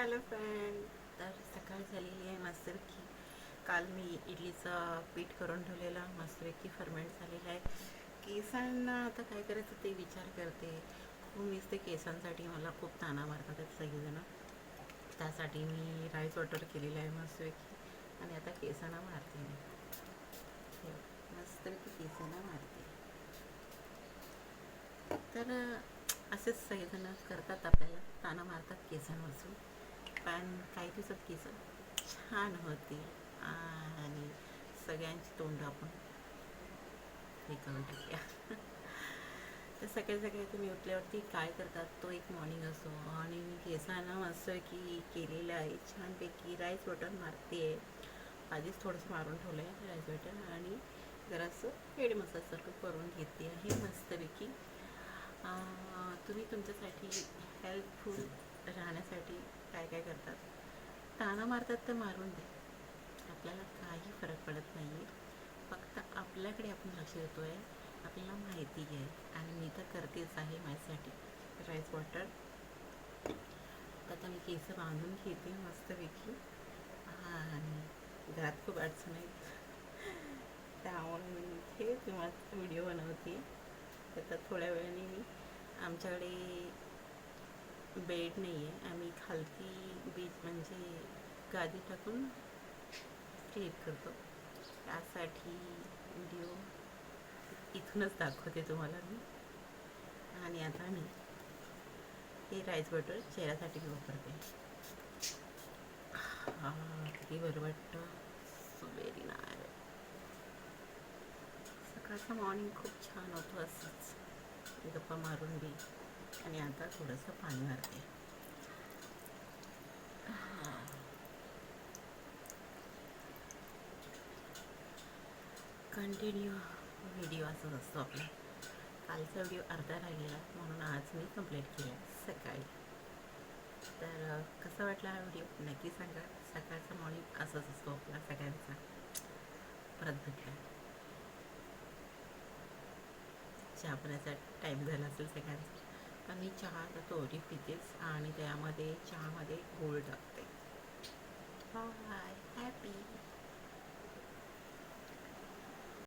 Hello friend. तर सकाळ झालेली आहे मस्तपैकी. काल मी इडलीचं पीठ करून ठेवलेलं मस्तपैकी फर्मेंट झालेलं आहे. केसांना आता काय करायचं ते विचार करते. खूप नुसते केसांसाठी मला खूप ताना मारतात आहेत सगळेजण. त्यासाठी मी राईस वॉटर केलेलं आहे मस्तपैकी आणि आता केसांना मारते मी. मस्तपैकी केसांना मारते. तर असेच सगळेजण करतात, आपल्याला ताना मारतात केसांवरसून. पण काही दिवसात केस छान होतील आणि सगळ्यांची तोंड आपण हे करून टाकूया. तर सकाळी सकाळी तुम्ही उठल्यावरती काय करतात, तो एक मॉर्निंग असतो आणि मी केसांना मस्त की केलेलं आहे छानपैकी. राईस वॉटर मारते आहे, आधीच थोडंसं मारून ठेवलं आहे राईस वॉटर आणि जरासं हेड मसाजसारखं करून घेते आहे मस्तपैकी. तुम्ही तुमच्यासाठी हेल्पफुल राहण्यासाठी काय काय करतात? ताना मारतात तर मारून द्या, आपल्याला काही फरक पडत नाही आहे. फक्त आपल्याकडे आपण लक्ष देतो आहे, आपल्याला माहिती आहे आणि मी तर करतेच आहे माझ्यासाठी राईस वॉटर. तर आता मी केस बांधून घेते मस्तपैकी. आणि घरात खूप अडचण आहेत, त्यामुळे मी हे तुम्हाला व्हिडिओ बनवते. तर थोड्या वेळाने मी आमच्याकडे बेड नाही आहे, आम्ही खालती बीच म्हणजे गादी टाकून क्लिक करतो. त्यासाठी व्हिडिओ इथूनच दाखवते तुम्हाला मी. आणि आता मी हे राईस वॉटर चेहऱ्यासाठी वापरते. किती बरं वाटतं, सो व्हेरी नाईस. सकाळचा मॉर्निंग खूप छान होतो असंच गप्पा मारून बी. आणि आता थोडंसं पाणी मारते. कंटिन्यू व्हिडिओ असंच असतो आपला. कालचा व्हिडिओ अर्धा राहिलेला म्हणून आज मी कंप्लीट केला सकाळी. तर कसा वाटला हा व्हिडिओ नक्की सांगा. सकाळचा मॉर्निंग असंच असतो आपला सगळ्यांचा. परत भेटला. चहा पिण्याचा टाईम झाला असेल सगळ्यांचा, पण मी चहा तर तोरी पितेच आणि त्यामध्ये चहामध्ये गूळ टाकते. Bye, happy.